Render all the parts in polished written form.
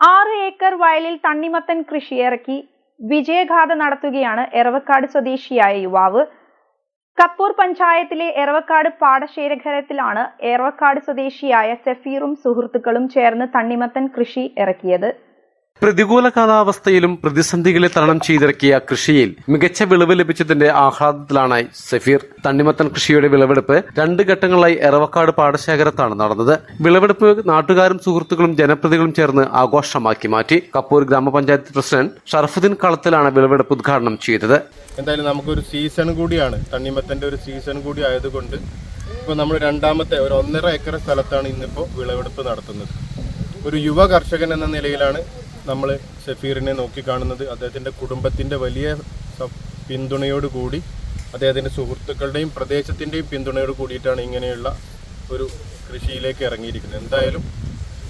6 acre വയലിൽ തണ്ണിമത്തൻ കൃഷിയിറക്കി വിജയഗാഥ നടത്തുകയാണ് എറവക്കാട് സ്വദേശിയായ യുവാവ്. കപ്പൂർ പഞ്ചായത്തിലെ എറവക്കാട് പാടശേഖരത്തിലാണ് എറവക്കാട് സ്വദേശിയായ സഫീറും സുഹൃത്തുക്കളും ചേർന്ന് തണ്ണിമത്തൻ കൃഷി ഇറക്കിയത്. പ്രതികൂല കാലാവസ്ഥയിലും പ്രതിസന്ധികളെ തരണം ചെയ്തിറക്കിയ കൃഷിയിൽ മികച്ച വിളവ് ലഭിച്ചതിന്റെ ആഹ്ലാദത്തിലാണ് സഫീർ. തണ്ണിമത്തൻ കൃഷിയുടെ വിളവെടുപ്പ് 2 ഘട്ടങ്ങളായി എറവക്കാട് പാടശേഖരത്താണ് നടന്നത്. വിളവെടുപ്പ് നാട്ടുകാരും സുഹൃത്തുക്കളും ജനപ്രതിനിധികളും ചേർന്ന് ആഘോഷമാക്കി മാറ്റി. കപ്പൂർ ഗ്രാമപഞ്ചായത്ത് പ്രസിഡന്റ് ഷറഫുദ്ദീൻ കളത്തിലാണ് വിളവെടുപ്പ് ഉദ്ഘാടനം ചെയ്തത്. എന്തായാലും നമുക്കൊരു സീസൺ കൂടിയാണ്, തണ്ണിമത്തന്റെ ഒരു സീസൺ കൂടി ആയതുകൊണ്ട് ഇപ്പോൾ നമ്മൾ രണ്ടാമത്തെ ഒരു 1.5 ഏക്കർ സ്ഥലത്താണ് ഇന്നിപ്പോൾ വിളവെടുപ്പ് നടത്തുന്നത്. ഒരു യുവ കർഷകൻ എന്ന നിലയിലാണ് നമ്മൾ സഫീറിനെ നോക്കിക്കാണുന്നത്. അദ്ദേഹത്തിൻ്റെ കുടുംബത്തിൻ്റെ വലിയ പിന്തുണയോടുകൂടി, അദ്ദേഹത്തിൻ്റെ സുഹൃത്തുക്കളുടെയും പ്രദേശത്തിൻ്റെയും പിന്തുണയോട് കൂടിയിട്ടാണ് ഇങ്ങനെയുള്ള ഒരു കൃഷിയിലേക്ക് ഇറങ്ങിയിരിക്കുന്നത്. എന്തായാലും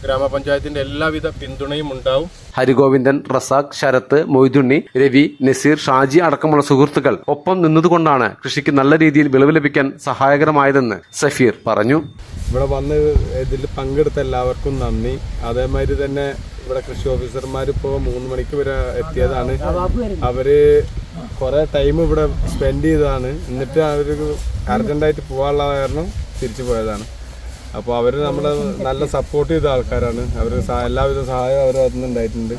ഗ്രാമപഞ്ചായത്തിന്റെ എല്ലാവിധ പിന്തുണയും ഉണ്ടാവും. ഹരിഗോവിന്ദൻ, റസാഖ്, ശരത്ത്, മൊയ്തുണ്ണി, രവി, നസീർ, ഷാജി അടക്കമുള്ള സുഹൃത്തുക്കൾ ഒപ്പം നിന്നതുകൊണ്ടാണ് കൃഷിക്ക് നല്ല രീതിയിൽ വിളവ് ലഭിക്കാൻ സഹായകരമായതെന്ന് സഫീർ പറഞ്ഞു. ഇവിടെ വന്ന് ഇതിൽ പങ്കെടുത്ത എല്ലാവർക്കും നന്ദി. അതേമാതിരി തന്നെ ഇവിടെ കൃഷി ഓഫീസർമാർ ഇപ്പോൾ 3 മണിക്ക് വരെ എത്തിയതാണ്. അവര് കുറെ ടൈം ഇവിടെ സ്പെൻഡ് ചെയ്തതാണ്. എന്നിട്ട് അവർക്ക് അർജന്റായിട്ട് പോകാനുള്ള കാരണം തിരിച്ചു പോയതാണ്. അപ്പോൾ അവർ നമ്മളെ നല്ല സപ്പോർട്ട് ചെയ്ത ആൾക്കാരാണ്. അവർ എല്ലാവിധ സഹായവും അവർ അതിനുണ്ടായിട്ടുണ്ട്.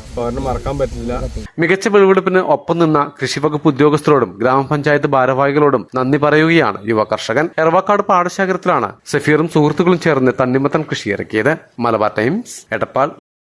അപ്പോൾ അവരെ മറക്കാൻ പറ്റില്ല. മികച്ച വിളവെടുപ്പിന് ഒപ്പം നിന്ന കൃഷിവകുപ്പ് ഉദ്യോഗസ്ഥരോടും ഗ്രാമപഞ്ചായത്ത് ഭാരവാഹികളോടും നന്ദി പറയുകയാണ് യുവ കർഷകൻ. എറവക്കാട് പാടശേഖരത്തിലാണ് സഫീറും സുഹൃത്തുക്കളും ചേർന്ന് തണ്ണിമത്തൻ കൃഷി ഇറക്കിയത്. മലബാർ ടൈംസ്, എടപ്പാൾ.